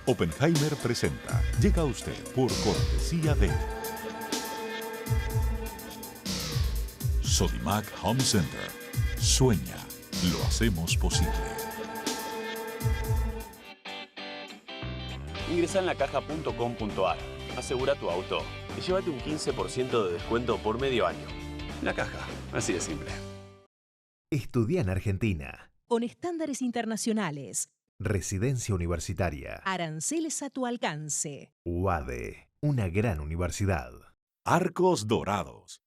Oppenheimer presenta. Llega a usted por cortesía de Sodimac Home Center. Sueña, lo hacemos posible. Ingresa en lacaja.com.ar, asegura tu auto y llévate un 15% de descuento por medio año. La Caja, así de simple. Estudia en Argentina. Con estándares internacionales. Residencia universitaria. Aranceles a tu alcance. UADE, una gran universidad. Arcos Dorados.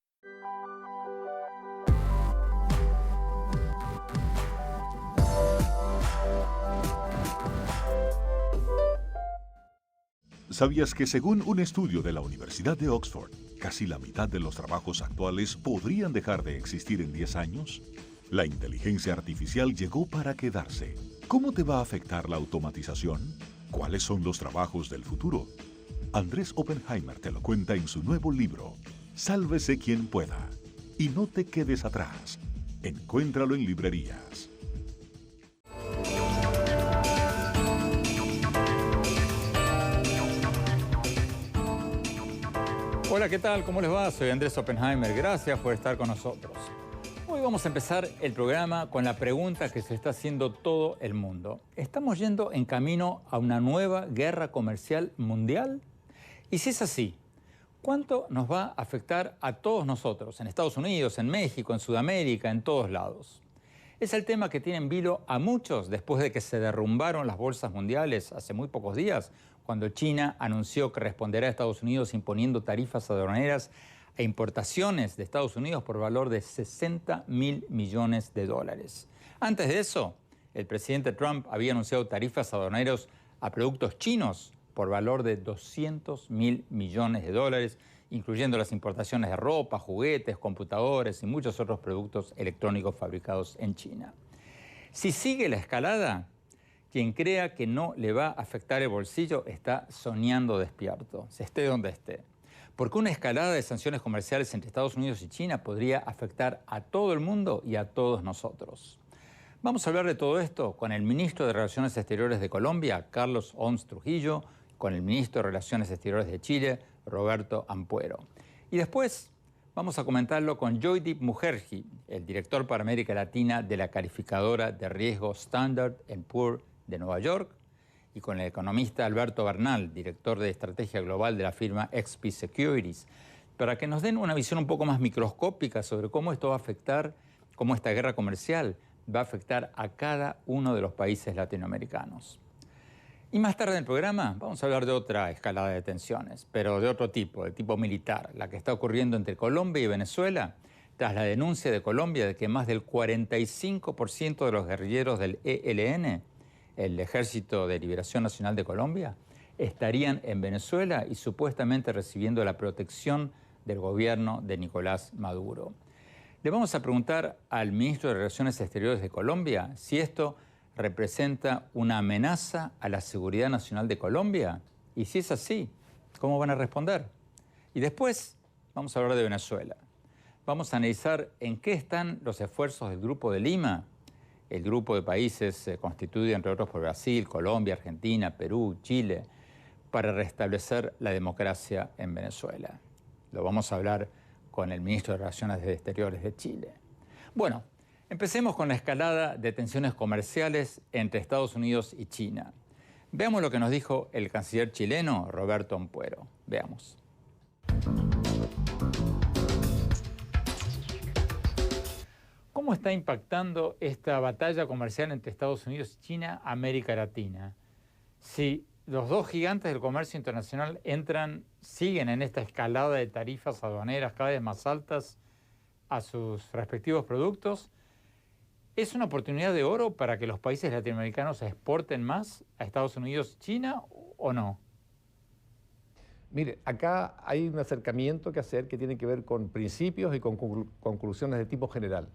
¿Sabías que según un estudio de la Universidad de Oxford, casi la mitad de los trabajos actuales podrían dejar de existir en 10 años? La inteligencia artificial llegó para quedarse. ¿Cómo te va a afectar la automatización? ¿Cuáles son los trabajos del futuro? Andrés Oppenheimer te lo cuenta en su nuevo libro, Sálvese quien pueda. Y no te quedes atrás. Encuéntralo en librerías. Hola, ¿qué tal? ¿Cómo les va? Soy Andrés Oppenheimer. Gracias por estar con nosotros. Hoy vamos a empezar el programa con la pregunta que se está haciendo todo el mundo. ¿Estamos yendo en camino a una nueva guerra comercial mundial? Y si es así, ¿cuánto nos va a afectar a todos nosotros, en Estados Unidos, en México, en Sudamérica, en todos lados? Es el tema que tiene en vilo a muchos después de que se derrumbaron las bolsas mundiales hace muy pocos días, cuando China anunció que responderá a Estados Unidos imponiendo tarifas aduaneras a importaciones de Estados Unidos por valor de 60.000 millones de dólares. Antes de eso, el presidente Trump había anunciado tarifas aduaneras a productos chinos por valor de 200.000 millones de dólares, incluyendo las importaciones de ropa, juguetes, computadores y muchos otros productos electrónicos fabricados en China. Si sigue la escalada, quien crea que no le va a afectar el bolsillo está soñando despierto, se esté donde esté. Porque una escalada de sanciones comerciales entre Estados Unidos y China podría afectar a todo el mundo y a todos nosotros. Vamos a hablar de todo esto con el ministro de Relaciones Exteriores de Colombia, Carlos Homs Trujillo, con el ministro de Relaciones Exteriores de Chile, Roberto Ampuero. Y después vamos a comentarlo con Joydeep Mukherjee, el director para América Latina de la calificadora de riesgo Standard & Poor's de Nueva York, y con el economista Alberto Bernal, director de estrategia global de la firma XP Securities, para que nos den una visión un poco más microscópica sobre cómo esto va a afectar, cómo esta guerra comercial va a afectar a cada uno de los países latinoamericanos. Y más tarde en el programa vamos a hablar de otra escalada de tensiones, pero de otro tipo, de tipo militar, la que está ocurriendo entre Colombia y Venezuela, tras la denuncia de Colombia de que más del 45% de los guerrilleros del ELN, el Ejército de Liberación Nacional de Colombia, estarían en Venezuela y supuestamente recibiendo la protección del gobierno de Nicolás Maduro. Le vamos a preguntar al ministro de Relaciones Exteriores de Colombia si esto representa una amenaza a la seguridad nacional de Colombia, y si es así, ¿cómo van a responder? Y después vamos a hablar de Venezuela. Vamos a analizar en qué están los esfuerzos del Grupo de Lima. El grupo de países constituido, entre otros, por Brasil, Colombia, Argentina, Perú, Chile, para restablecer la democracia en Venezuela. Lo vamos a hablar con el ministro de Relaciones Exteriores de Chile. Bueno, empecemos con la escalada de tensiones comerciales entre Estados Unidos y China. Veamos lo que nos dijo el canciller chileno, Roberto Ampuero. Veamos. ¿Cómo está impactando esta batalla comercial entre Estados Unidos y China a América Latina? Si los dos gigantes del comercio internacional siguen en esta escalada de tarifas aduaneras cada vez más altas a sus respectivos productos, ¿es una oportunidad de oro para que los países latinoamericanos exporten más a Estados Unidos y China o no? Mire, acá hay un acercamiento que hacer que tiene que ver con principios y con conclusiones de tipo general.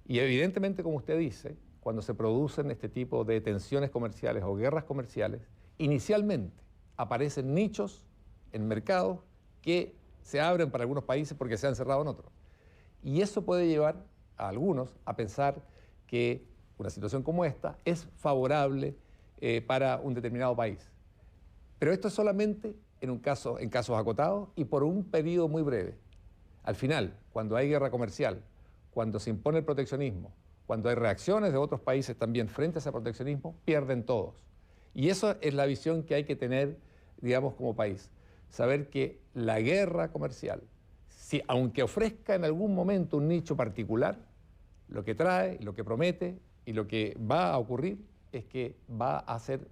Y evidentemente, como usted dice, cuando se producen este tipo de tensiones comerciales o guerras comerciales, inicialmente aparecen nichos en mercados que se abren para algunos países porque se han cerrado en otros. Y eso puede llevar a algunos a pensar que una situación como esta es favorable para un determinado país. Pero esto es solamente en casos acotados y por un periodo muy breve. Al final, cuando hay guerra comercial, cuando se impone el proteccionismo, cuando hay reacciones de otros países también frente a ese proteccionismo, pierden todos. Y eso es la visión que hay que tener, digamos, como país. Saber que la guerra comercial, aunque ofrezca en algún momento un nicho particular, lo que trae, lo que promete y lo que va a ocurrir es que va a ser,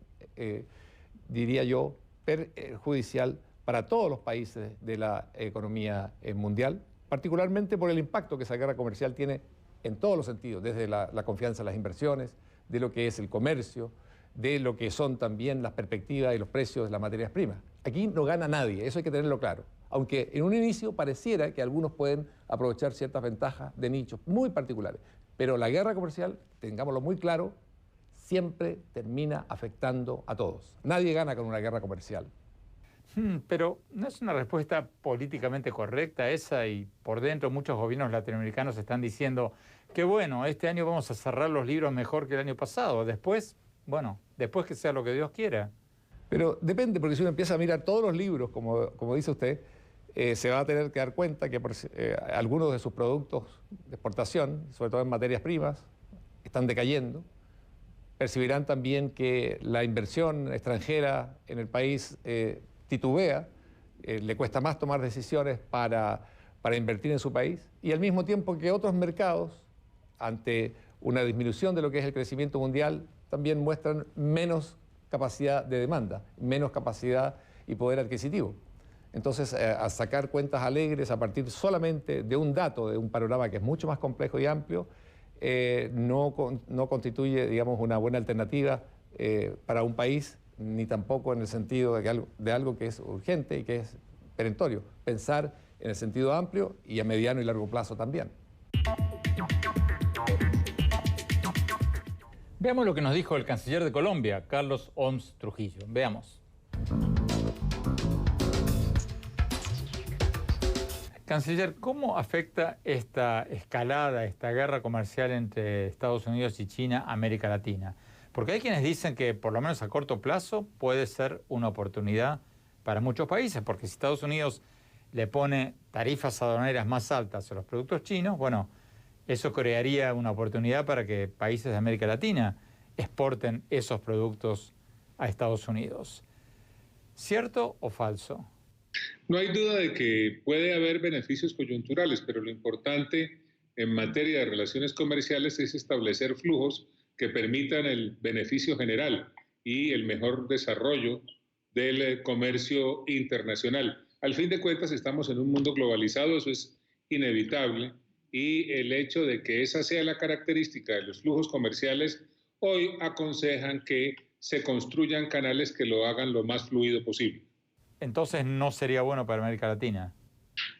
diría yo, perjudicial para todos los países de la economía mundial, particularmente por el impacto que esa guerra comercial tiene en todos los sentidos, desde la confianza en las inversiones, de lo que es el comercio, de lo que son también las perspectivas y los precios de las materias primas. Aquí no gana nadie, eso hay que tenerlo claro. Aunque en un inicio pareciera que algunos pueden aprovechar ciertas ventajas de nichos muy particulares. Pero la guerra comercial, tengámoslo muy claro, siempre termina afectando a todos. Nadie gana con una guerra comercial. Pero ¿no es una respuesta políticamente correcta esa? Y por dentro muchos gobiernos latinoamericanos están diciendo que bueno, este año vamos a cerrar los libros mejor que el año pasado. Después, bueno, después que sea lo que Dios quiera. Pero depende, porque si uno empieza a mirar todos los libros, como dice usted, se va a tener que dar cuenta que algunos de sus productos de exportación, sobre todo en materias primas, están decayendo. Percibirán también que la inversión extranjera en el país titubea, le cuesta más tomar decisiones para invertir en su país, y al mismo tiempo que otros mercados, ante una disminución de lo que es el crecimiento mundial, también muestran menos capacidad de demanda, menos capacidad y poder adquisitivo. Entonces, a sacar cuentas alegres a partir solamente de un dato, de un panorama que es mucho más complejo y amplio, no constituye, digamos, una buena alternativa para un país, ni tampoco en el sentido de algo que es urgente y que es perentorio. Pensar en el sentido amplio y a mediano y largo plazo también. Veamos lo que nos dijo el canciller de Colombia, Carlos Homs Trujillo. Veamos. Canciller, ¿cómo afecta esta escalada, esta guerra comercial entre Estados Unidos y China a América Latina? Porque hay quienes dicen que por lo menos a corto plazo puede ser una oportunidad para muchos países, porque si Estados Unidos le pone tarifas aduaneras más altas a los productos chinos, bueno, eso crearía una oportunidad para que países de América Latina exporten esos productos a Estados Unidos. ¿Cierto o falso? No hay duda de que puede haber beneficios coyunturales, pero lo importante en materia de relaciones comerciales es establecer flujos que permitan el beneficio general y el mejor desarrollo del comercio internacional. Al fin de cuentas, estamos en un mundo globalizado, eso es inevitable, y el hecho de que esa sea la característica de los flujos comerciales, hoy aconsejan que se construyan canales que lo hagan lo más fluido posible. Entonces, ¿no sería bueno para América Latina?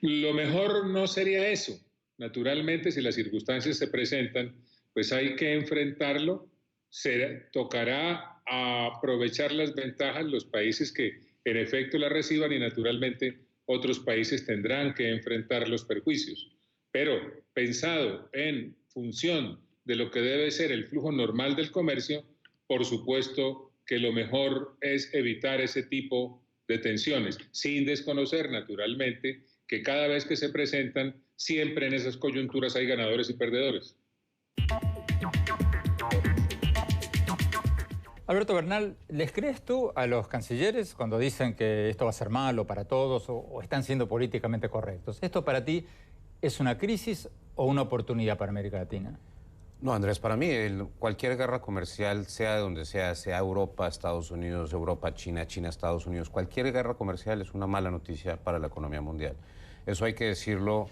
Lo mejor no sería eso. Naturalmente, si las circunstancias se presentan, pues hay que enfrentarlo. Tocará aprovechar las ventajas los países que en efecto las reciban y naturalmente otros países tendrán que enfrentar los perjuicios. Pero pensado en función de lo que debe ser el flujo normal del comercio, por supuesto que lo mejor es evitar ese tipo de tensiones, sin desconocer naturalmente que cada vez que se presentan, siempre en esas coyunturas hay ganadores y perdedores. Alberto Bernal, ¿les crees tú a los cancilleres cuando dicen que esto va a ser malo para todos o están siendo políticamente correctos? ¿Esto para ti es una crisis o una oportunidad para América Latina? No, Andrés, para mí cualquier guerra comercial, sea de donde sea Europa, Estados Unidos, Europa, China, China, Estados Unidos, cualquier guerra comercial es una mala noticia para la economía mundial. Eso hay que decirlo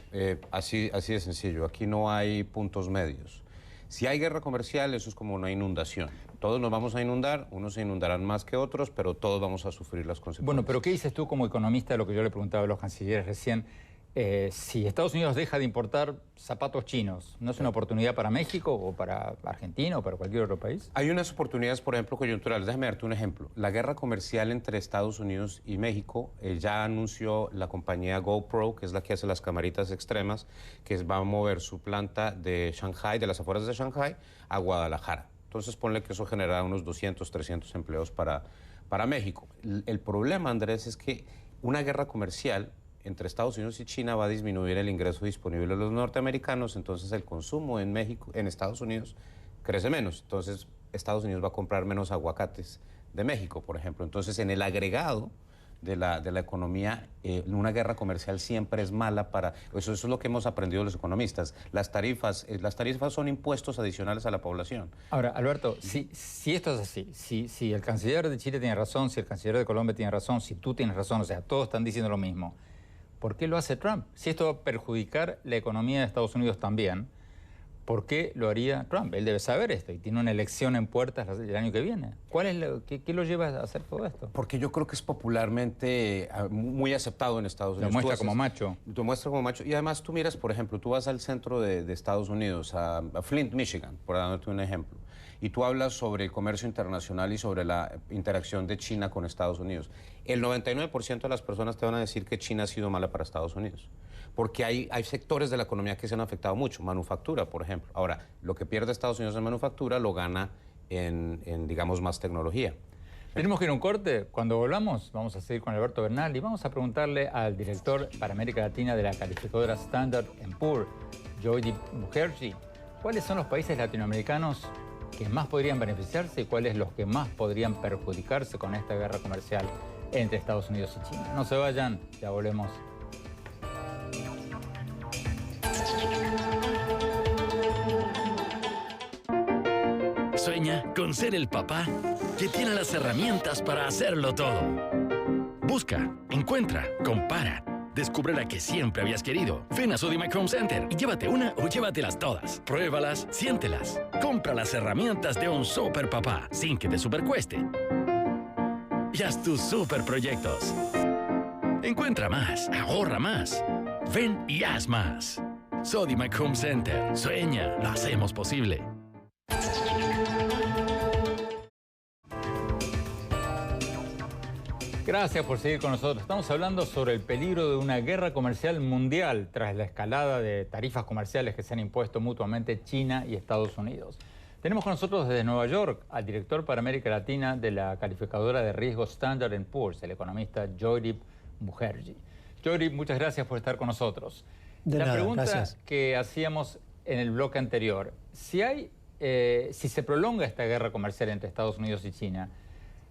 así de sencillo. Aquí no hay puntos medios. Si hay guerra comercial, eso es como una inundación. Todos nos vamos a inundar, unos se inundarán más que otros, pero todos vamos a sufrir las consecuencias. Bueno, pero ¿qué dices tú como economista de lo que yo le preguntaba a los cancilleres recién? Si Estados Unidos deja de importar zapatos chinos, ¿no es una oportunidad para México o para Argentina o para cualquier otro país? Hay unas oportunidades, por ejemplo, coyunturales. Déjame darte un ejemplo. La guerra comercial entre Estados Unidos y México, ya anunció la compañía GoPro, que es la que hace las camaritas extremas, que va a mover su planta de Shanghái, de las afueras de Shanghái, a Guadalajara. Entonces ponle que eso generará unos 200, 300 empleos para para México. El problema, Andrés, es que una guerra comercial entre Estados Unidos y China va a disminuir el ingreso disponible de los norteamericanos, entonces el consumo en Estados Unidos crece menos. Entonces Estados Unidos va a comprar menos aguacates de México, por ejemplo. Entonces, en el agregado de la economía, una guerra comercial siempre es mala para... Eso es lo que hemos aprendido los economistas. Las tarifas son impuestos adicionales a la población. Ahora, Alberto, si esto es así, si el canciller de Chile tiene razón, si el canciller de Colombia tiene razón, si tú tienes razón, o sea, todos están diciendo lo mismo, ¿por qué lo hace Trump? Si esto va a perjudicar la economía de Estados Unidos también, ¿por qué lo haría Trump? Él debe saber esto y tiene una elección en puertas el año que viene. ¿Qué lo lleva a hacer todo esto? Porque yo creo que es popularmente muy aceptado en Estados Unidos. Lo muestra como macho. Lo muestra como macho. Y además tú miras, por ejemplo, tú vas al centro de Estados Unidos, a Flint, Michigan, por darte un ejemplo, y tú hablas sobre el comercio internacional y sobre la interacción de China con Estados Unidos. El 99% de las personas te van a decir que China ha sido mala para Estados Unidos. Porque hay sectores de la economía que se han afectado mucho, manufactura, por ejemplo. Ahora, lo que pierde Estados Unidos en manufactura lo gana en digamos, más tecnología. Tenemos que ir a un corte. Cuando volvamos, vamos a seguir con Alberto Bernal y vamos a preguntarle al director para América Latina de la calificadora Standard & Poor's, Joydeep Mukherjee, ¿cuáles son los países latinoamericanos que más podrían beneficiarse y cuáles los que más podrían perjudicarse con esta guerra comercial entre Estados Unidos y China? No se vayan, ya volvemos. Sueña con ser el papá que tiene las herramientas para hacerlo todo. Busca, encuentra, compara. Descubre la que siempre habías querido. Ven a Sodimac Home Center y llévate una o llévatelas todas. Pruébalas, siéntelas. Compra las herramientas de un super papá sin que te supercueste. Y haz tus super proyectos. Encuentra más, ahorra más. Ven y haz más. Sodimac Home Center. Sueña, lo hacemos posible. Gracias por seguir con nosotros. Estamos hablando sobre el peligro de una guerra comercial mundial tras la escalada de tarifas comerciales que se han impuesto mutuamente China y Estados Unidos. Tenemos con nosotros desde Nueva York al director para América Latina de la calificadora de riesgo Standard & Poor's, el economista Joydeep Mukherjee. Joydeep, muchas gracias por estar con nosotros. La pregunta que hacíamos en el bloque anterior, si se prolonga esta guerra comercial entre Estados Unidos y China,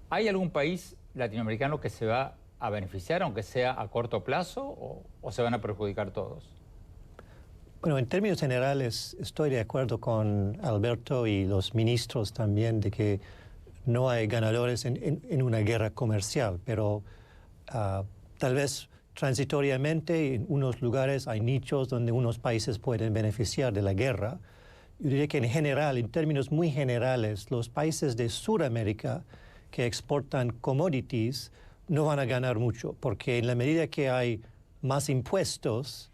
¿hay algún país latinoamericano que se va a beneficiar, aunque sea a corto plazo, o se van a perjudicar todos? Bueno, en términos generales estoy de acuerdo con Alberto y los ministros también de que no hay ganadores en una guerra comercial, pero tal vez transitoriamente en unos lugares hay nichos donde unos países pueden beneficiar de la guerra. Yo diría que en general, en términos muy generales, los países de Sudamérica que exportan commodities no van a ganar mucho, porque en la medida que hay más impuestos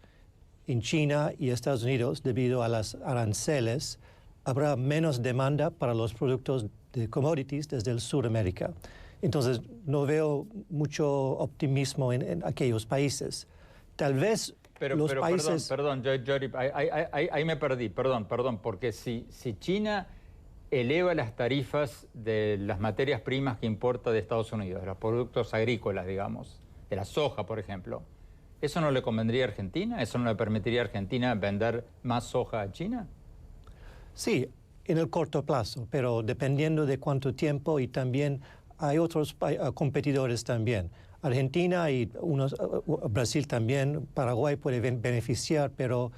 en China y Estados Unidos debido a las aranceles, habrá menos demanda para los productos de commodities desde el Sudamérica. Entonces, no veo mucho optimismo en aquellos países. Tal vez los países... Perdón, Joydeep, ahí me perdí, perdón, porque si China eleva las tarifas de las materias primas que importa de Estados Unidos, de los productos agrícolas, digamos, de la soja, por ejemplo, ¿eso no le convendría a Argentina? ¿Eso no le permitiría a Argentina vender más soja a China? Sí, en el corto plazo, pero dependiendo de cuánto tiempo, y también hay otros competidores también. Argentina y Brasil también, Paraguay puede beneficiar, pero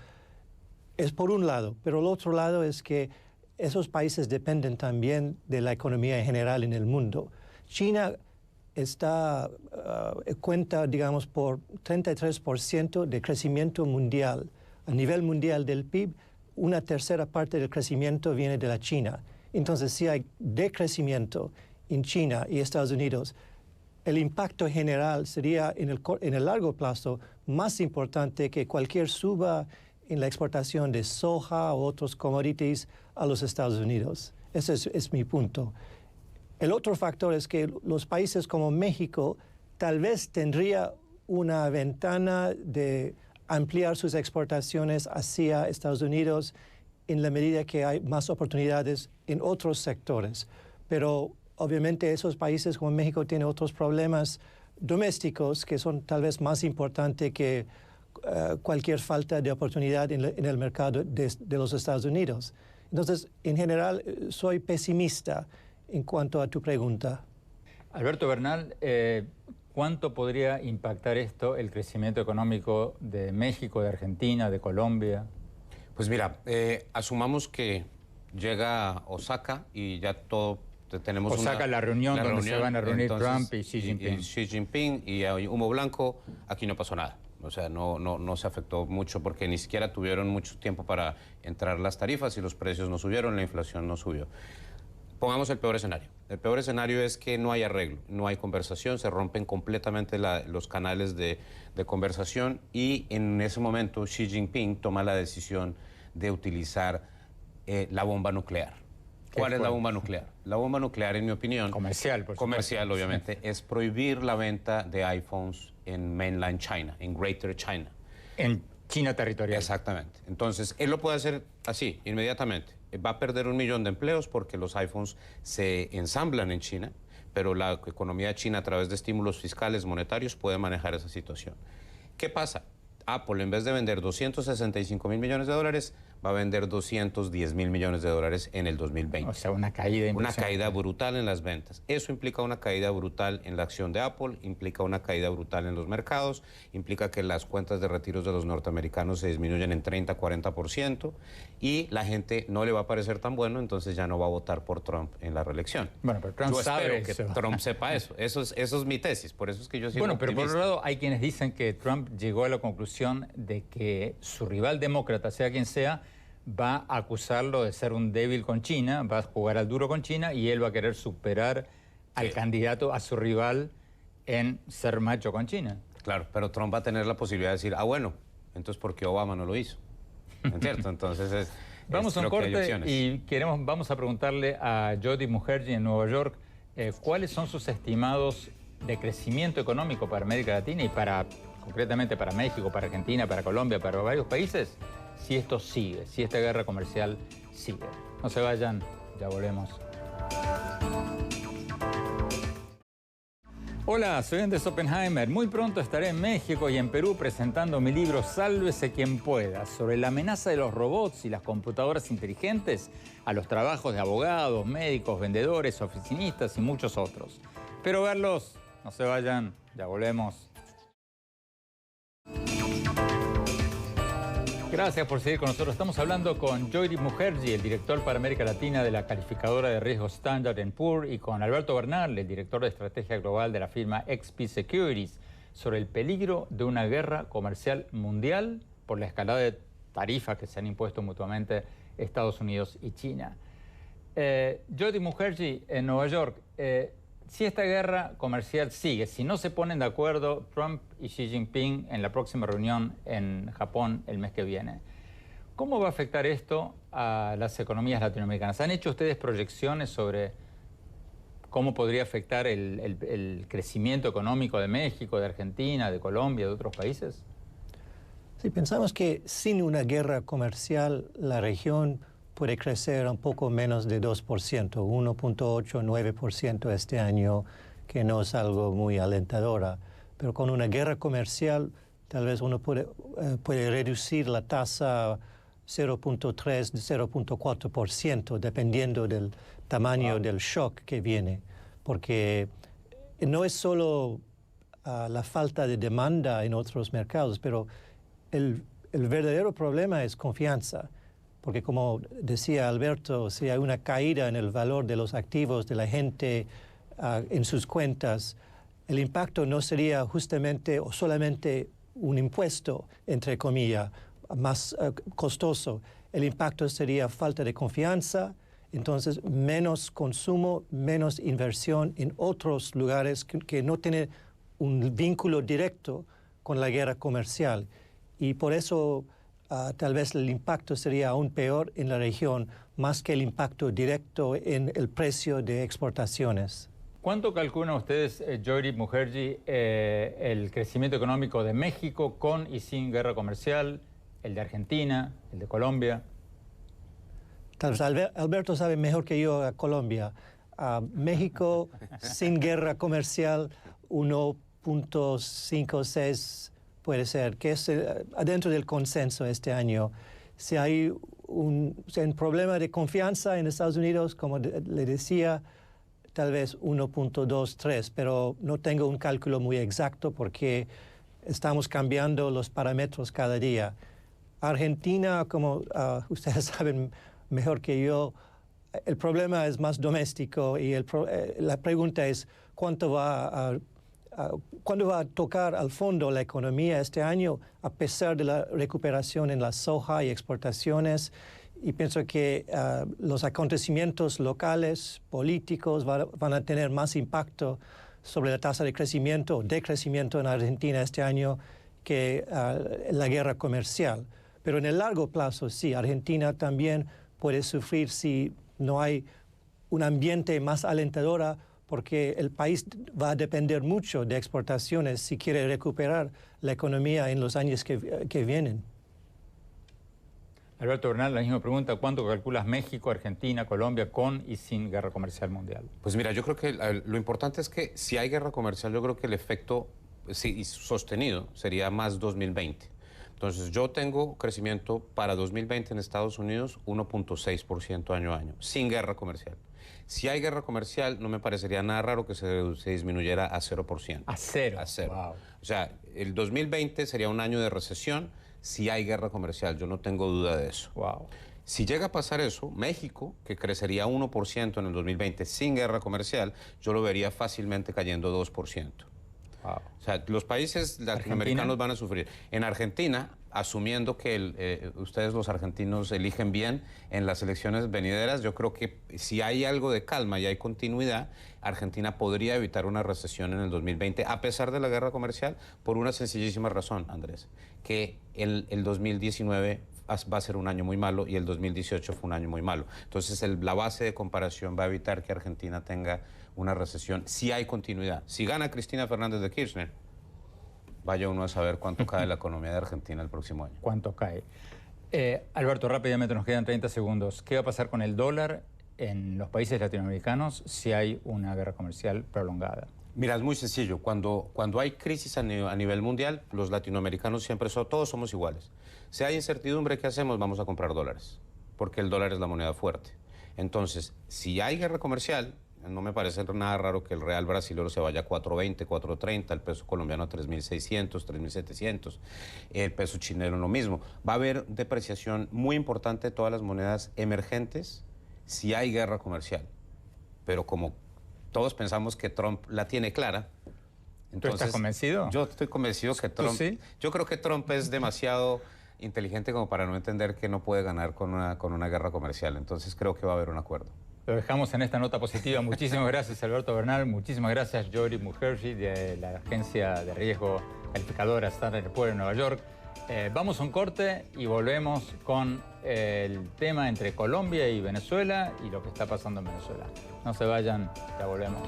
es por un lado. Pero el otro lado es que esos países dependen también de la economía en general en el mundo. China cuenta, digamos, por 33% de crecimiento mundial. A nivel mundial del PIB, una tercera parte del crecimiento viene de la China. Entonces, si hay decrecimiento en China y Estados Unidos, el impacto general sería en el largo plazo más importante que cualquier suba en la exportación de soja o otros commodities a los Estados Unidos. Ese es mi punto. El otro factor es que los países como México tal vez tendría una ventana de ampliar sus exportaciones hacia Estados Unidos en la medida que hay más oportunidades en otros sectores. Pero obviamente esos países como México tienen otros problemas domésticos que son tal vez más importantes que cualquier falta de oportunidad en el mercado de los Estados Unidos. Entonces, en general, soy pesimista en cuanto a tu pregunta. Alberto Bernal, ¿cuánto podría impactar esto el crecimiento económico de México, de Argentina, de Colombia? Pues mira, asumamos que llega Osaka y ya todo tenemos Osaka, la reunión donde se van a reunir Trump y Xi Jinping. Xi Jinping y hay humo blanco, aquí no pasó nada. O sea, no se afectó mucho porque ni siquiera tuvieron mucho tiempo para entrar las tarifas y los precios no subieron, la inflación no subió. Pongamos el peor escenario. El peor escenario es que no hay arreglo, no hay conversación, se rompen completamente los canales de conversación y en ese momento Xi Jinping toma la decisión de utilizar la bomba nuclear. ¿Cuál es la bomba nuclear? La bomba nuclear, en mi opinión... Comercial, por supuesto. Comercial, obviamente. Sí. Es prohibir la venta de iPhones en mainland China, en Greater China. En China territorial. Exactamente. Entonces, él lo puede hacer así, inmediatamente. Va a perder 1 millón de empleos porque los iPhones se ensamblan en China, pero la economía china, a través de estímulos fiscales, monetarios, puede manejar esa situación. ¿Qué pasa? Apple, en vez de vender 265.000 millones de dólares, va a vender 210.000 millones de dólares en el 2020. O sea, una caída Una caída brutal en las ventas. Eso implica una caída brutal en la acción de Apple, implica una caída brutal en los mercados, implica que las cuentas de retiros de los norteamericanos se disminuyen en 30-40% y la gente no le va a parecer tan bueno, entonces ya no va a votar por Trump en la reelección. Bueno, pero Trump sabe que Trump sepa eso. Eso es mi tesis, por eso es que yo sigo Bueno, pero por optimista. otro lado hay quienes dicen que Trump llegó a la conclusión de que su rival demócrata, sea quien sea, va a acusarlo de ser un débil con China, va a jugar al duro con China y él va a querer superar al candidato, a su rival, en ser macho con China. Claro, pero Trump va a tener la posibilidad de decir, bueno, entonces ¿por qué Obama no lo hizo? ¿Entiendes? Entonces vamos a un corte y vamos a preguntarle a Jody Mukherjee en Nueva York cuáles son sus estimados de crecimiento económico para América Latina y concretamente para México, para Argentina, para Colombia, para varios países, si esto sigue, si esta guerra comercial sigue. No se vayan, ya volvemos. Hola, soy Andrés Oppenheimer. Muy pronto estaré en México y en Perú presentando mi libro Sálvese quien pueda, sobre la amenaza de los robots y las computadoras inteligentes a los trabajos de abogados, médicos, vendedores, oficinistas y muchos otros. Espero verlos. No se vayan, ya volvemos. Gracias por seguir con nosotros. Estamos hablando con Jody Mukherjee, el director para América Latina de la calificadora de riesgo Standard & Poor's, y con Alberto Bernal, el director de estrategia global de la firma XP Securities, sobre el peligro de una guerra comercial mundial por la escalada de tarifas que se han impuesto mutuamente Estados Unidos y China. Jody Mukherjee, en Nueva York, si esta guerra comercial sigue, si no se ponen de acuerdo Trump y Xi Jinping en la próxima reunión en Japón el mes que viene, ¿cómo va a afectar esto a las economías latinoamericanas? ¿Han hecho ustedes proyecciones sobre cómo podría afectar el crecimiento económico de México, de Argentina, de Colombia, de otros países? Sí, pensamos que sin una guerra comercial la región puede crecer un poco menos de 2%, 1.8, 9% este año, que no es algo muy alentadora. Pero con una guerra comercial, tal vez uno puede reducir la tasa 0.3, 0.4%, dependiendo del tamaño del shock que viene. Porque no es solo la falta de demanda en otros mercados, pero el verdadero problema es confianza. Porque como decía Alberto, si hay una caída en el valor de los activos de la gente en sus cuentas, el impacto no sería justamente o solamente un impuesto, entre comillas, más costoso. El impacto sería falta de confianza, entonces menos consumo, menos inversión en otros lugares que no tienen un vínculo directo con la guerra comercial. Y por eso tal vez el impacto sería aún peor en la región, más que el impacto directo en el precio de exportaciones. ¿Cuánto calculan ustedes, Jody Mukherjee, el crecimiento económico de México con y sin guerra comercial, el de Argentina, el de Colombia? Tal vez Alberto sabe mejor que yo a Colombia. México sin guerra comercial 1.56 puede ser, que es adentro del consenso este año. Si hay un problema de confianza en Estados Unidos, como le decía, tal vez 1.23, pero no tengo un cálculo muy exacto porque estamos cambiando los parámetros cada día. Argentina, como ustedes saben mejor que yo, el problema es más doméstico y la pregunta es ¿cuándo va a tocar al fondo la economía este año a pesar de la recuperación en la soja y exportaciones? Y pienso que los acontecimientos locales, políticos, van a tener más impacto sobre la tasa de crecimiento o decrecimiento en Argentina este año que la guerra comercial. Pero en el largo plazo, sí, Argentina también puede sufrir si no hay un ambiente más alentador, porque el país va a depender mucho de exportaciones si quiere recuperar la economía en los años que vienen. Alberto Bernal, la misma pregunta, ¿cuánto calculas México, Argentina, Colombia con y sin guerra comercial mundial? Pues mira, yo creo que lo importante es que si hay guerra comercial, yo creo que el efecto sostenido sería más 2020. Entonces yo tengo crecimiento para 2020 en Estados Unidos 1.6% año a año, sin guerra comercial. Si hay guerra comercial, no me parecería nada raro que se disminuyera a 0%. ¿A cero? A cero. Wow. O sea, el 2020 sería un año de recesión si hay guerra comercial, yo no tengo duda de eso. Wow. Si llega a pasar eso, México, que crecería 1% en el 2020 sin guerra comercial, yo lo vería fácilmente cayendo 2%. Wow. O sea, los países latinoamericanos van a sufrir. En Argentina, asumiendo que ustedes los argentinos eligen bien en las elecciones venideras, yo creo que si hay algo de calma y hay continuidad, Argentina podría evitar una recesión en el 2020, a pesar de la guerra comercial, por una sencillísima razón, Andrés, que el 2019 va a ser un año muy malo y el 2018 fue un año muy malo. Entonces, la base de comparación va a evitar que Argentina tenga una recesión si hay continuidad. Si gana Cristina Fernández de Kirchner, vaya uno a saber cuánto cae la economía de Argentina el próximo año. ¿Cuánto cae? Alberto, rápidamente nos quedan 30 segundos. ¿Qué va a pasar con el dólar en los países latinoamericanos si hay una guerra comercial prolongada? Mira, es muy sencillo. Cuando hay crisis a nivel mundial, los latinoamericanos siempre todos somos iguales. Si hay incertidumbre, ¿qué hacemos? Vamos a comprar dólares, porque el dólar es la moneda fuerte. Entonces, si hay guerra comercial, no me parece nada raro que el real brasileño se vaya a 4.20, 4.30, el peso colombiano a 3.600, 3.700, el peso chileno lo mismo. Va a haber depreciación muy importante de todas las monedas emergentes si hay guerra comercial. Pero como todos pensamos que Trump la tiene clara. Entonces, ¿tú estás convencido? Yo estoy convencido que Trump... ¿Sí? Yo creo que Trump es demasiado inteligente como para no entender que no puede ganar con una guerra comercial. Entonces creo que va a haber un acuerdo. Lo dejamos en esta nota positiva. Muchísimas gracias, Alberto Bernal. Muchísimas gracias, Jory Mukherjee, de la agencia de riesgo calificadora Standard & Poor's en Nueva York. Vamos a un corte y volvemos con el tema entre Colombia y Venezuela y lo que está pasando en Venezuela. No se vayan, ya volvemos.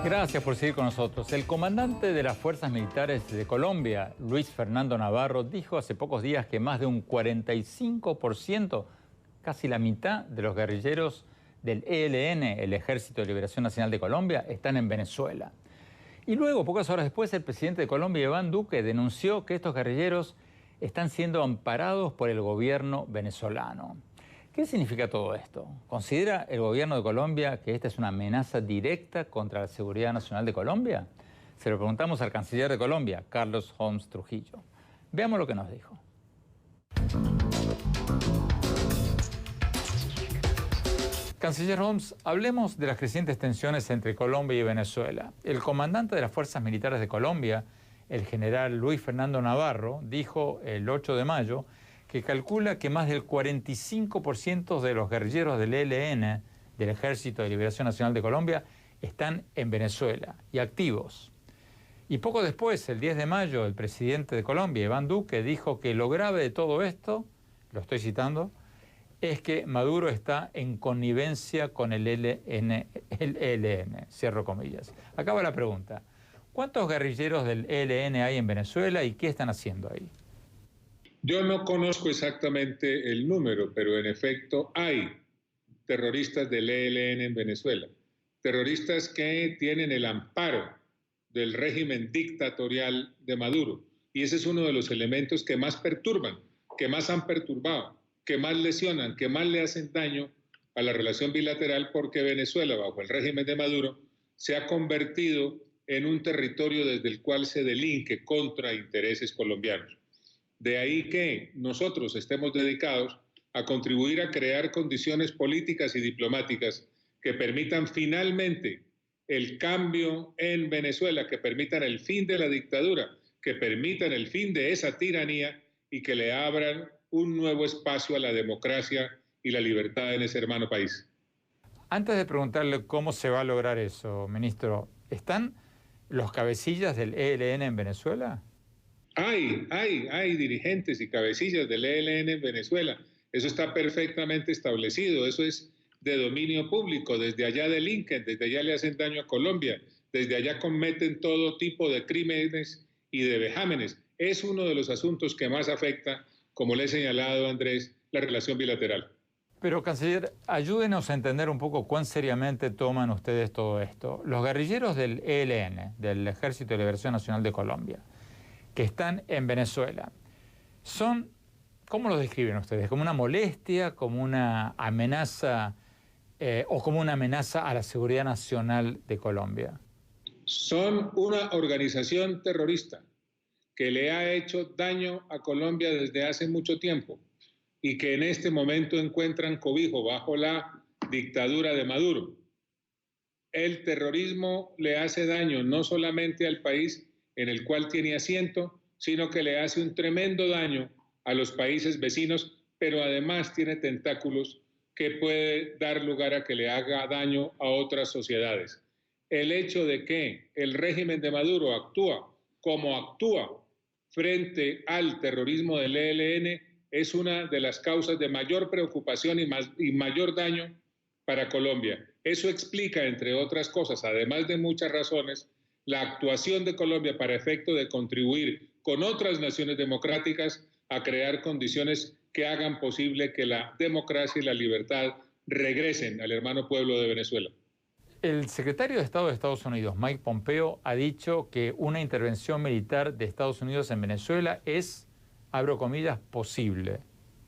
Gracias por seguir con nosotros. El comandante de las Fuerzas Militares de Colombia, Luis Fernando Navarro, dijo hace pocos días que más de un 45%, casi la mitad de los guerrilleros del ELN, el Ejército de Liberación Nacional de Colombia, están en Venezuela. Y luego, pocas horas después, el presidente de Colombia, Iván Duque, denunció que estos guerrilleros están siendo amparados por el gobierno venezolano. ¿Qué significa todo esto? ¿Considera el gobierno de Colombia que esta es una amenaza directa contra la seguridad nacional de Colombia? Se lo preguntamos al canciller de Colombia, Carlos Holmes Trujillo. Veamos lo que nos dijo. Canciller Holmes, hablemos de las crecientes tensiones entre Colombia y Venezuela. El comandante de las Fuerzas Militares de Colombia, el general Luis Fernando Navarro, dijo el 8 de mayo que calcula que más del 45% de los guerrilleros del ELN, del Ejército de Liberación Nacional de Colombia, están en Venezuela y activos. Y poco después, el 10 de mayo, el presidente de Colombia, Iván Duque, dijo que lo grave de todo esto, lo estoy citando, es que Maduro está en connivencia con el ELN, cierro comillas. Acaba la pregunta. ¿Cuántos guerrilleros del ELN hay en Venezuela y qué están haciendo ahí? Yo no conozco exactamente el número, pero en efecto hay terroristas del ELN en Venezuela, terroristas que tienen el amparo del régimen dictatorial de Maduro. Y ese es uno de los elementos que más perturban, que más han perturbado, que más lesionan, que más le hacen daño a la relación bilateral, porque Venezuela, bajo el régimen de Maduro, se ha convertido en un territorio desde el cual se delinque contra intereses colombianos. De ahí que nosotros estemos dedicados a contribuir a crear condiciones políticas y diplomáticas que permitan finalmente el cambio en Venezuela, que permitan el fin de la dictadura, que permitan el fin de esa tiranía y que le abran un nuevo espacio a la democracia y la libertad en ese hermano país. Antes de preguntarle cómo se va a lograr eso, ministro, ¿están los cabecillas del ELN en Venezuela? Hay dirigentes y cabecillas del ELN en Venezuela. Eso está perfectamente establecido, eso es de dominio público. Desde allá delinquen, desde allá le hacen daño a Colombia, desde allá cometen todo tipo de crímenes y de vejámenes. Es uno de los asuntos que más afecta, como le he señalado, Andrés, la relación bilateral. Pero, canciller, ayúdenos a entender un poco cuán seriamente toman ustedes todo esto. Los guerrilleros del ELN, del Ejército de Liberación Nacional de Colombia, que están en Venezuela, son, ¿cómo los describen ustedes? ¿Como una molestia, como una amenaza o como una amenaza a la seguridad nacional de Colombia? Son una organización terrorista que le ha hecho daño a Colombia desde hace mucho tiempo y que en este momento encuentran cobijo bajo la dictadura de Maduro. El terrorismo le hace daño no solamente al país en el cual tiene asiento, sino que le hace un tremendo daño a los países vecinos, pero además tiene tentáculos que puede dar lugar a que le haga daño a otras sociedades. El hecho de que el régimen de Maduro actúa como actúa frente al terrorismo del ELN es una de las causas de mayor preocupación y mayor daño para Colombia. Eso explica, entre otras cosas, además de muchas razones, la actuación de Colombia para efecto de contribuir con otras naciones democráticas a crear condiciones que hagan posible que la democracia y la libertad regresen al hermano pueblo de Venezuela. El secretario de Estado de Estados Unidos, Mike Pompeo, ha dicho que una intervención militar de Estados Unidos en Venezuela es, abro comillas, posible,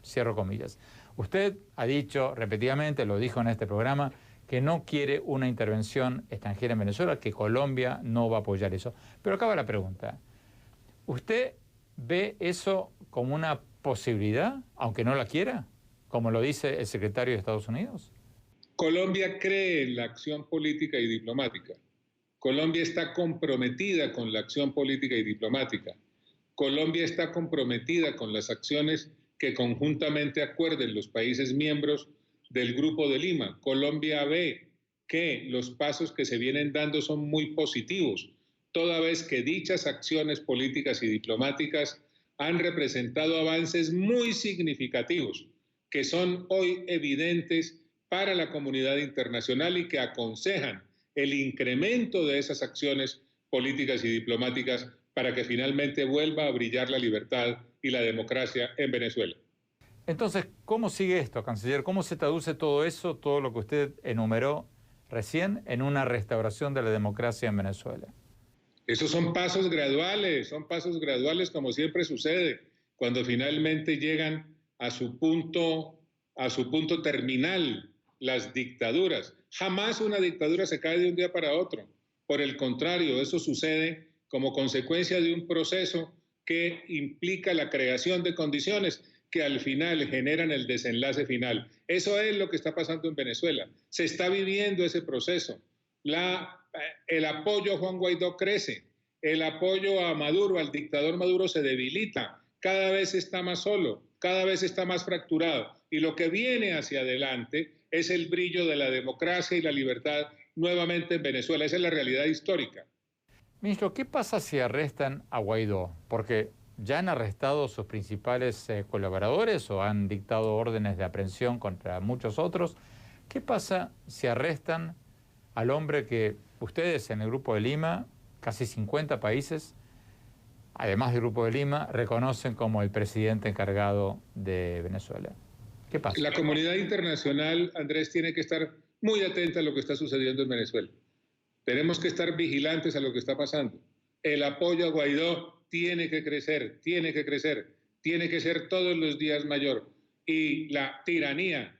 cierro comillas. Usted ha dicho repetidamente, lo dijo en este programa, que no quiere una intervención extranjera en Venezuela, que Colombia no va a apoyar eso. Pero acaba la pregunta. ¿Usted ve eso como una posibilidad, aunque no la quiera, como lo dice el secretario de Estados Unidos? Colombia cree en la acción política y diplomática. Colombia está comprometida con la acción política y diplomática. Colombia está comprometida con las acciones que conjuntamente acuerden los países miembros del Grupo de Lima. Colombia ve que los pasos que se vienen dando son muy positivos, toda vez que dichas acciones políticas y diplomáticas han representado avances muy significativos, que son hoy evidentes para la comunidad internacional y que aconsejan el incremento de esas acciones políticas y diplomáticas para que finalmente vuelva a brillar la libertad y la democracia en Venezuela. Entonces, ¿cómo sigue esto, canciller? ¿Cómo se traduce todo eso, todo lo que usted enumeró recién, en una restauración de la democracia en Venezuela? Esos son pasos graduales como siempre sucede, cuando finalmente llegan a su punto terminal las dictaduras. Jamás una dictadura se cae de un día para otro. Por el contrario, eso sucede como consecuencia de un proceso que implica la creación de condiciones que al final generan el desenlace final. Eso es lo que está pasando en Venezuela. Se está viviendo ese proceso. El apoyo a Juan Guaidó crece. El apoyo a Maduro, al dictador Maduro, se debilita. Cada vez está más solo, cada vez está más fracturado. Y lo que viene hacia adelante es el brillo de la democracia y la libertad nuevamente en Venezuela. Esa es la realidad histórica. Ministro, ¿qué pasa si arrestan a Guaidó? Porque ya han arrestado sus principales colaboradores o han dictado órdenes de aprehensión contra muchos otros. ¿Qué pasa si arrestan al hombre que ustedes en el Grupo de Lima, casi 50 países, además del Grupo de Lima, reconocen como el presidente encargado de Venezuela. ¿Qué pasa? La comunidad internacional, Andrés, tiene que estar muy atenta a lo que está sucediendo en Venezuela. Tenemos que estar vigilantes a lo que está pasando. El apoyo a Guaidó tiene que crecer, tiene que crecer, tiene que ser todos los días mayor. Y la tiranía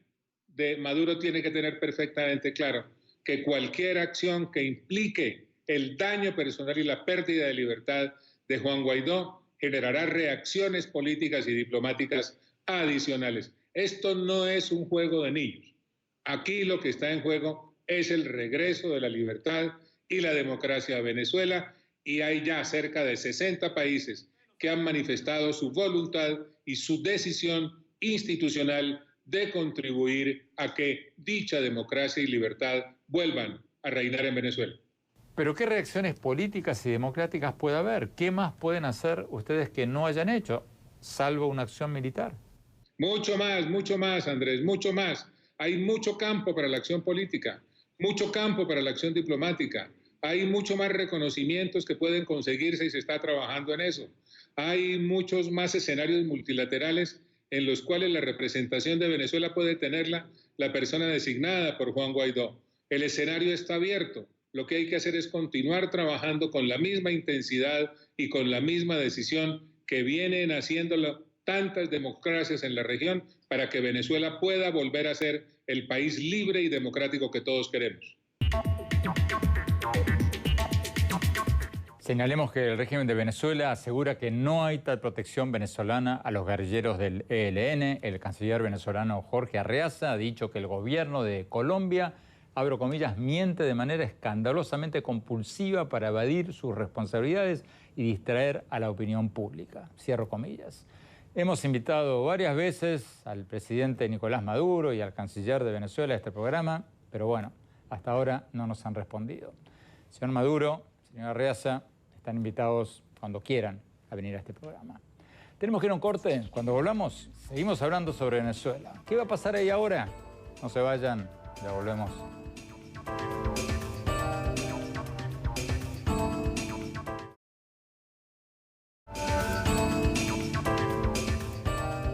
de Maduro tiene que tener perfectamente claro que cualquier acción que implique el daño personal y la pérdida de libertad de Juan Guaidó generará reacciones políticas y diplomáticas adicionales. Esto no es un juego de niños. Aquí lo que está en juego es el regreso de la libertad y la democracia a Venezuela, y hay ya cerca de 60 países que han manifestado su voluntad y su decisión institucional de contribuir a que dicha democracia y libertad vuelvan a reinar en Venezuela. Pero ¿qué reacciones políticas y democráticas puede haber? ¿Qué más pueden hacer ustedes que no hayan hecho, salvo una acción militar? Mucho más, Andrés, mucho más. Hay mucho campo para la acción política, mucho campo para la acción diplomática. Hay mucho más reconocimientos que pueden conseguirse y se está trabajando en eso. Hay muchos más escenarios multilaterales en los cuales la representación de Venezuela puede tenerla la persona designada por Juan Guaidó. El escenario está abierto. Lo que hay que hacer es continuar trabajando con la misma intensidad y con la misma decisión que vienen haciéndolo tantas democracias en la región para que Venezuela pueda volver a ser el país libre y democrático que todos queremos. Señalemos que el régimen de Venezuela asegura que no hay tal protección venezolana a los guerrilleros del ELN. El canciller venezolano Jorge Arreaza ha dicho que el gobierno de Colombia, abro comillas, miente de manera escandalosamente compulsiva para evadir sus responsabilidades y distraer a la opinión pública. Cierro comillas. Hemos invitado varias veces al presidente Nicolás Maduro y al canciller de Venezuela a este programa, pero bueno, hasta ahora no nos han respondido. Señor Maduro, señor Arreaza, están invitados cuando quieran a venir a este programa. Tenemos que ir a un corte. Cuando volvamos, seguimos hablando sobre Venezuela. ¿Qué va a pasar ahí ahora? No se vayan, ya volvemos.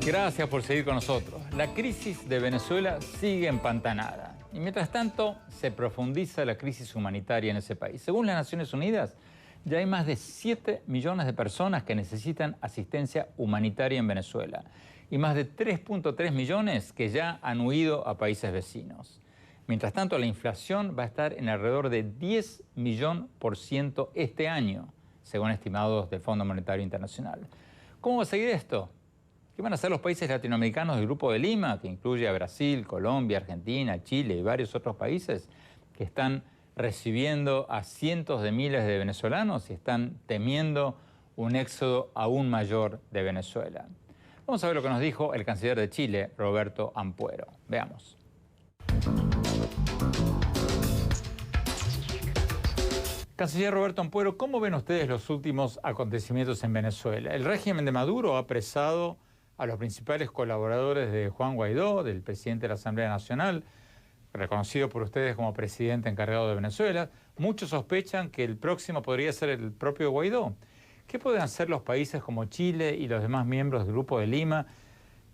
Gracias por seguir con nosotros. La crisis de Venezuela sigue empantanada. Y mientras tanto, se profundiza la crisis humanitaria en ese país. Según las Naciones Unidas, ya hay más de 7 millones de personas que necesitan asistencia humanitaria en Venezuela y más de 3.3 millones que ya han huido a países vecinos. Mientras tanto, la inflación va a estar en alrededor de 10 millones % este año, según estimados del Fondo Monetario Internacional. ¿Cómo va a seguir esto? ¿Qué van a hacer los países latinoamericanos del Grupo de Lima, que incluye a Brasil, Colombia, Argentina, Chile y varios otros países que están recibiendo a cientos de miles de venezolanos y están temiendo un éxodo aún mayor de Venezuela? Vamos a ver lo que nos dijo el canciller de Chile, Roberto Ampuero. Veamos. Canciller Roberto Ampuero, ¿cómo ven ustedes los últimos acontecimientos en Venezuela? El régimen de Maduro ha apresado a los principales colaboradores de Juan Guaidó, del presidente de la Asamblea Nacional, reconocido por ustedes como presidente encargado de Venezuela. Muchos sospechan que el próximo podría ser el propio Guaidó. ¿Qué pueden hacer los países como Chile y los demás miembros del Grupo de Lima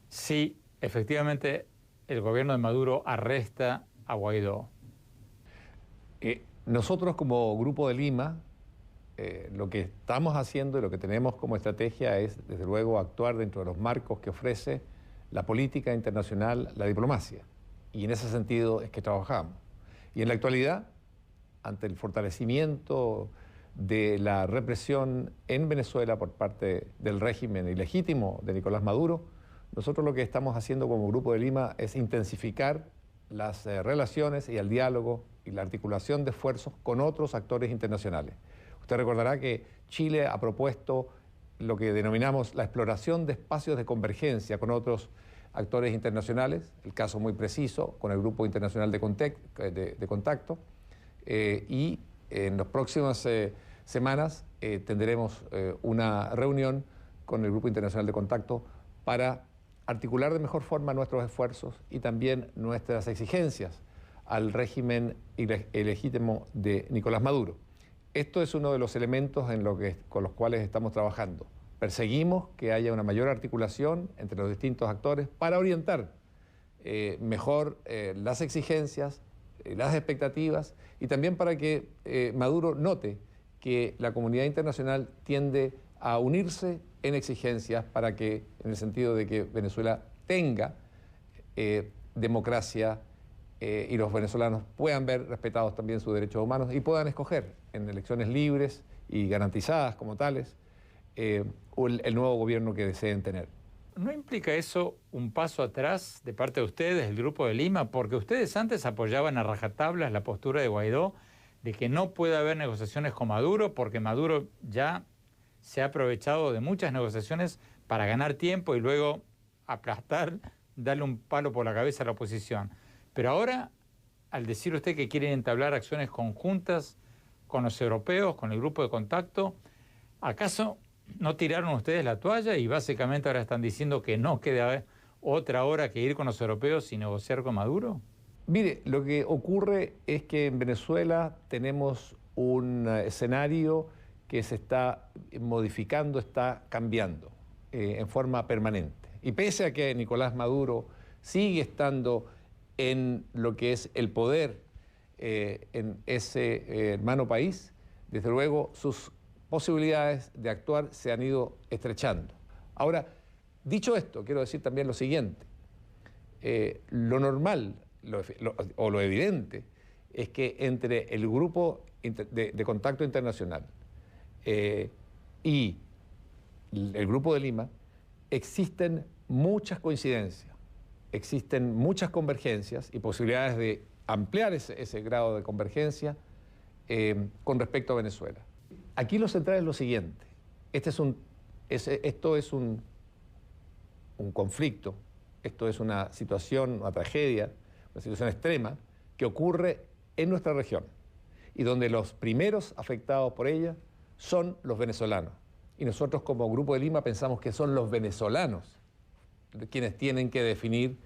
si efectivamente el gobierno de Maduro arresta a Guaidó? Nosotros como Grupo de Lima, lo que estamos haciendo y lo que tenemos como estrategia es, desde luego, actuar dentro de los marcos que ofrece la política internacional, la diplomacia. Y en ese sentido es que trabajamos. Y en la actualidad, ante el fortalecimiento de la represión en Venezuela por parte del régimen ilegítimo de Nicolás Maduro, nosotros lo que estamos haciendo como Grupo de Lima es intensificar las relaciones y el diálogo y la articulación de esfuerzos con otros actores internacionales. Usted recordará que Chile ha propuesto lo que denominamos la exploración de espacios de convergencia con otros actores internacionales, el caso muy preciso con el Grupo Internacional de Contacto, y en las próximas semanas tendremos una reunión con el Grupo Internacional de Contacto para articular de mejor forma nuestros esfuerzos y también nuestras exigencias al régimen ilegítimo de Nicolás Maduro. Esto es uno de los elementos con los cuales estamos trabajando. Perseguimos que haya una mayor articulación entre los distintos actores para orientar mejor las exigencias, las expectativas y también para que Maduro note que la comunidad internacional tiende a unirse en exigencias para que, en el sentido de que Venezuela tenga democracia y los venezolanos puedan ver respetados también sus derechos humanos y puedan escoger en elecciones libres y garantizadas como tales el nuevo gobierno que deseen tener. ¿No implica eso un paso atrás de parte de ustedes, el Grupo de Lima? Porque ustedes antes apoyaban a rajatablas la postura de Guaidó de que no puede haber negociaciones con Maduro porque Maduro ya se ha aprovechado de muchas negociaciones para ganar tiempo y luego aplastar, darle un palo por la cabeza a la oposición. Pero ahora, al decir usted que quieren entablar acciones conjuntas con los europeos, con el grupo de contacto, ¿acaso no tiraron ustedes la toalla y básicamente ahora están diciendo que no queda otra hora que ir con los europeos y negociar con Maduro? Mire, lo que ocurre es que en Venezuela tenemos un escenario que se está modificando, está cambiando en forma permanente. Y pese a que Nicolás Maduro sigue estando en lo que es el poder en ese hermano país, desde luego sus posibilidades de actuar se han ido estrechando. Ahora, dicho esto, quiero decir también lo siguiente. Lo normal o lo evidente es que entre el grupo de contacto internacional y el Grupo de Lima existen muchas coincidencias, existen muchas convergencias y posibilidades de ampliar ese grado de convergencia con respecto a Venezuela. Aquí lo central es lo siguiente. Esto es un conflicto, esto es una situación, una tragedia, una situación extrema que ocurre en nuestra región y donde los primeros afectados por ella son los venezolanos. Y nosotros como Grupo de Lima pensamos que son los venezolanos quienes tienen que definir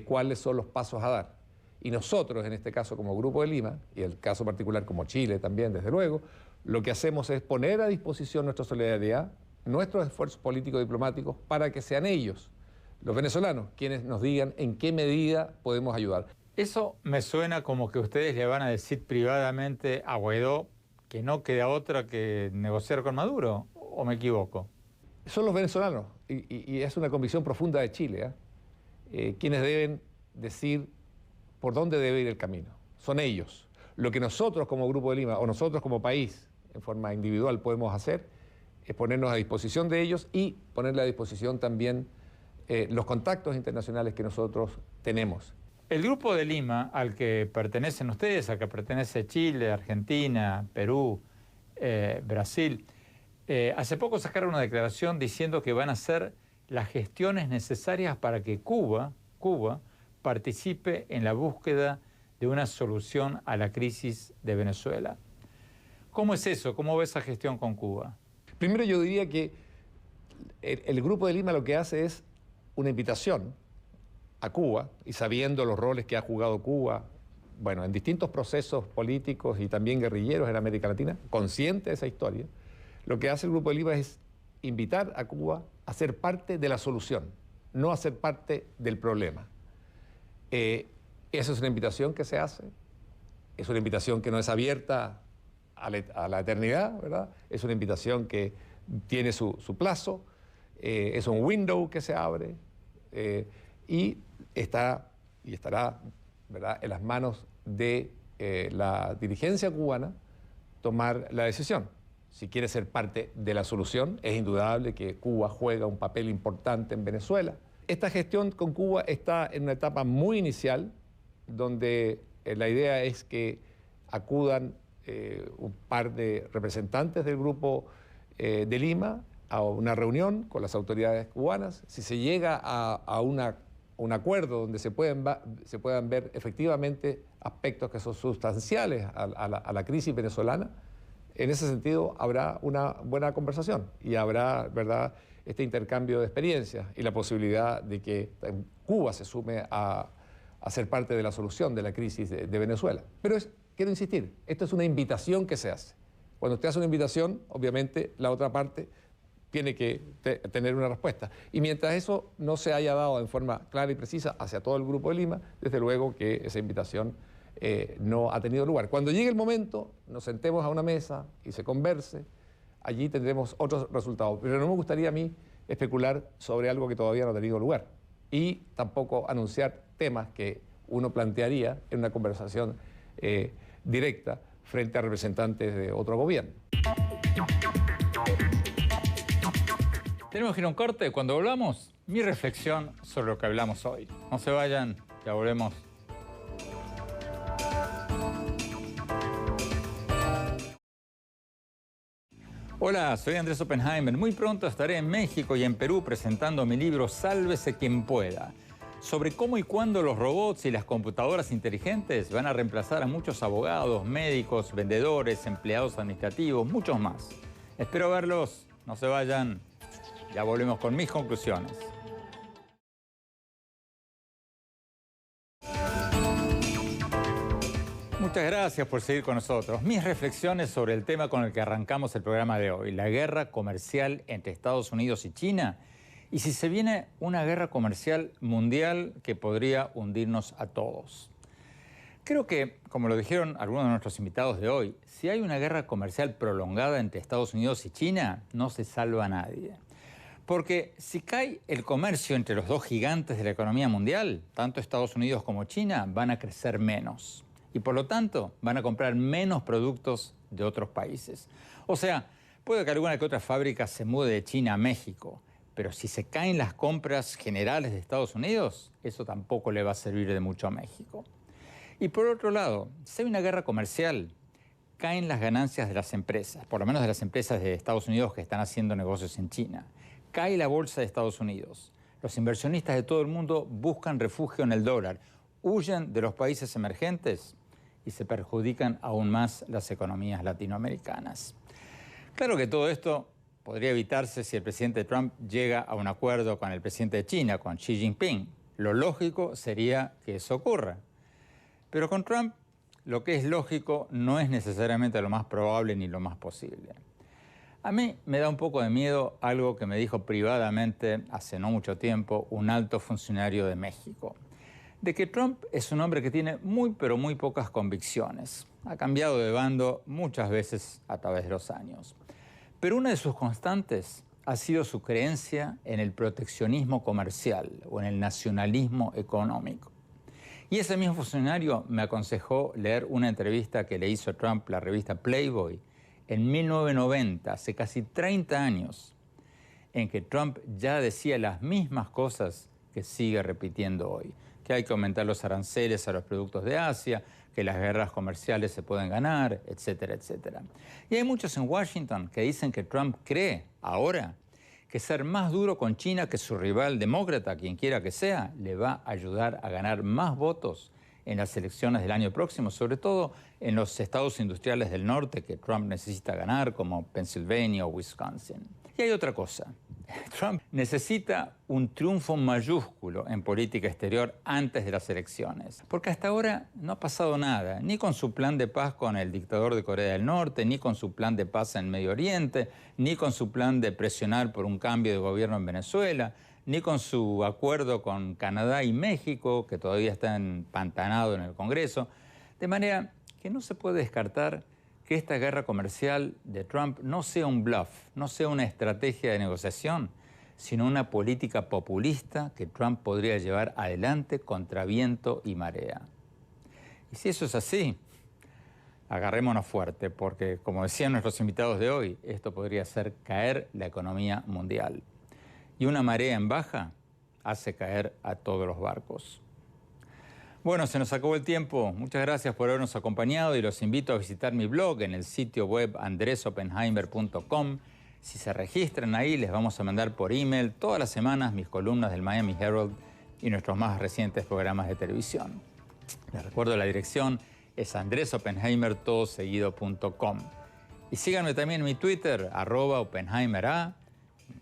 cuáles son los pasos a dar. Y nosotros, en este caso como Grupo de Lima, y el caso particular como Chile también, desde luego, lo que hacemos es poner a disposición nuestra solidaridad, nuestros esfuerzos políticos y diplomáticos para que sean ellos, los venezolanos, quienes nos digan en qué medida podemos ayudar. Eso me suena como que ustedes le van a decir privadamente a Guaidó que no queda otra que negociar con Maduro, ¿o me equivoco? Son los venezolanos, y es una convicción profunda de Chile, quienes deben decir por dónde debe ir el camino. Son ellos. Lo que nosotros como Grupo de Lima, o nosotros como país, en forma individual podemos hacer, es ponernos a disposición de ellos y ponerle a disposición también los contactos internacionales que nosotros tenemos. El Grupo de Lima, al que pertenecen ustedes, al que pertenece Chile, Argentina, Perú, Brasil, hace poco sacaron una declaración diciendo que van a hacer las gestiones necesarias para que Cuba participe en la búsqueda de una solución a la crisis de Venezuela. ¿Cómo es eso? ¿Cómo ve esa gestión con Cuba? Primero yo diría que el Grupo de Lima lo que hace es una invitación a Cuba, y sabiendo los roles que ha jugado Cuba, bueno, en distintos procesos políticos y también guerrilleros en América Latina, consciente de esa historia, lo que hace el Grupo de Lima es invitar a Cuba a ser parte de la solución, no a ser parte del problema. Esa es una invitación que se hace, es una invitación que no es abierta a la eternidad, ¿verdad? Es una invitación que tiene su plazo, es un window que se abre y estará, ¿verdad?, en las manos de la dirigencia cubana tomar la decisión. Si quiere ser parte de la solución, es indudable que Cuba juega un papel importante en Venezuela. Esta gestión con Cuba está en una etapa muy inicial, donde la idea es que acudan un par de representantes del Grupo de Lima a una reunión con las autoridades cubanas. Si se llega a un acuerdo donde se puedan ver efectivamente aspectos que son sustanciales a la crisis venezolana, en ese sentido habrá una buena conversación y habrá, ¿verdad?, este intercambio de experiencias y la posibilidad de que Cuba se sume a ser parte de la solución de la crisis de Venezuela. Pero quiero insistir, esto es una invitación que se hace. Cuando usted hace una invitación, obviamente la otra parte tiene que tener una respuesta. Y mientras eso no se haya dado en forma clara y precisa hacia todo el Grupo de Lima, desde luego que esa invitación no ha tenido lugar. Cuando llegue el momento, nos sentemos a una mesa y se converse, allí tendremos otros resultados. Pero no me gustaría a mí especular sobre algo que todavía no ha tenido lugar y tampoco anunciar temas que uno plantearía en una conversación directa frente a representantes de otro gobierno. Tenemos que ir a un corte. Cuando volvamos, mi reflexión sobre lo que hablamos hoy. No se vayan, ya volvemos. Hola, soy Andrés Oppenheimer. Muy pronto estaré en México y en Perú presentando mi libro Sálvese quien pueda, sobre cómo y cuándo los robots y las computadoras inteligentes van a reemplazar a muchos abogados, médicos, vendedores, empleados administrativos, muchos más. Espero verlos. No se vayan. Ya volvemos con mis conclusiones. Muchas gracias por seguir con nosotros. Mis reflexiones sobre el tema con el que arrancamos el programa de hoy, la guerra comercial entre Estados Unidos y China, y si se viene una guerra comercial mundial que podría hundirnos a todos. Creo que, como lo dijeron algunos de nuestros invitados de hoy, si hay una guerra comercial prolongada entre Estados Unidos y China, no se salva a nadie. Porque si cae el comercio entre los dos gigantes de la economía mundial, tanto Estados Unidos como China van a crecer menos. Y por lo tanto, van a comprar menos productos de otros países. O sea, puede que alguna que otra fábrica se mude de China a México, pero si se caen las compras generales de Estados Unidos, eso tampoco le va a servir de mucho a México. Y por otro lado, si hay una guerra comercial, caen las ganancias de las empresas, por lo menos de las empresas de Estados Unidos que están haciendo negocios en China. Cae la bolsa de Estados Unidos. Los inversionistas de todo el mundo buscan refugio en el dólar, huyen de los países emergentes y se perjudican aún más las economías latinoamericanas. Claro que todo esto podría evitarse si el presidente Trump llega a un acuerdo con el presidente de China, con Xi Jinping. Lo lógico sería que eso ocurra. Pero con Trump, lo que es lógico no es necesariamente lo más probable ni lo más posible. A mí me da un poco de miedo algo que me dijo privadamente hace no mucho tiempo un alto funcionario de México, de que Trump es un hombre que tiene muy pero muy pocas convicciones. Ha cambiado de bando muchas veces a través de los años. Pero una de sus constantes ha sido su creencia en el proteccionismo comercial o en el nacionalismo económico. Y ese mismo funcionario me aconsejó leer una entrevista que le hizo Trump la revista Playboy en 1990, hace casi 30 años, en que Trump ya decía las mismas cosas que sigue repitiendo hoy, que hay que aumentar los aranceles a los productos de Asia, que las guerras comerciales se pueden ganar, etcétera, etcétera. Y hay muchos en Washington que dicen que Trump cree ahora que ser más duro con China que su rival demócrata, quien quiera que sea, le va a ayudar a ganar más votos en las elecciones del año próximo, sobre todo en los estados industriales del norte que Trump necesita ganar, como Pennsylvania o Wisconsin. Y hay otra cosa. Trump necesita un triunfo mayúsculo en política exterior antes de las elecciones, porque hasta ahora no ha pasado nada, ni con su plan de paz con el dictador de Corea del Norte, ni con su plan de paz en Medio Oriente, ni con su plan de presionar por un cambio de gobierno en Venezuela, ni con su acuerdo con Canadá y México, que todavía está empantanado en el Congreso, de manera que no se puede descartar que esta guerra comercial de Trump no sea un bluff, no sea una estrategia de negociación, sino una política populista que Trump podría llevar adelante contra viento y marea. Y si eso es así, agarrémonos fuerte, porque, como decían nuestros invitados de hoy, esto podría hacer caer la economía mundial. Y una marea en baja hace caer a todos los barcos. Bueno, se nos acabó el tiempo. Muchas gracias por habernos acompañado y los invito a visitar mi blog en el sitio web andresoppenheimer.com. Si se registran ahí, les vamos a mandar por email todas las semanas mis columnas del Miami Herald y nuestros más recientes programas de televisión. Les recuerdo la dirección es andresoppenheimertodoseguido.com. Y síganme también en mi Twitter, @OppenheimerA,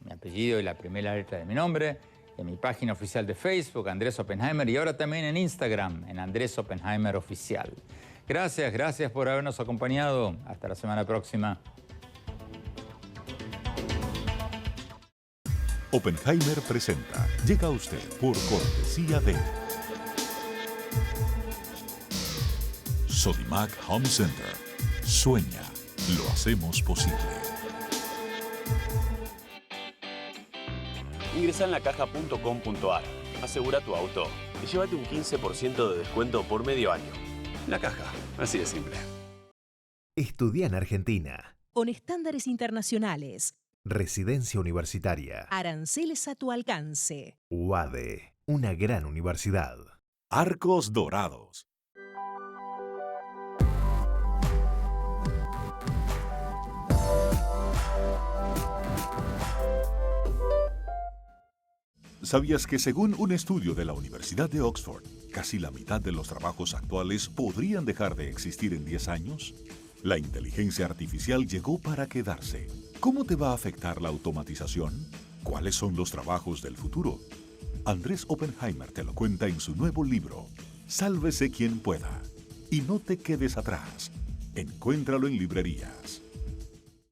mi apellido y la primera letra de mi nombre, en mi página oficial de Facebook, Andrés Oppenheimer, y ahora también en Instagram, en Andrés Oppenheimer Oficial. Gracias por habernos acompañado. Hasta la semana próxima. Oppenheimer presenta. Llega a usted por cortesía de Sodimac Home Center. Sueña, lo hacemos posible. Ingresa en lacaja.com.ar, asegura tu auto y llévate un 15% de descuento por medio año. La Caja, así de simple. Estudia en Argentina. Con estándares internacionales. Residencia universitaria. Aranceles a tu alcance. UADE, una gran universidad. Arcos Dorados. ¿Sabías que según un estudio de la Universidad de Oxford, casi la mitad de los trabajos actuales podrían dejar de existir en 10 años? La inteligencia artificial llegó para quedarse. ¿Cómo te va a afectar la automatización? ¿Cuáles son los trabajos del futuro? Andrés Oppenheimer te lo cuenta en su nuevo libro, Sálvese quien pueda. Y no te quedes atrás. Encuéntralo en librerías.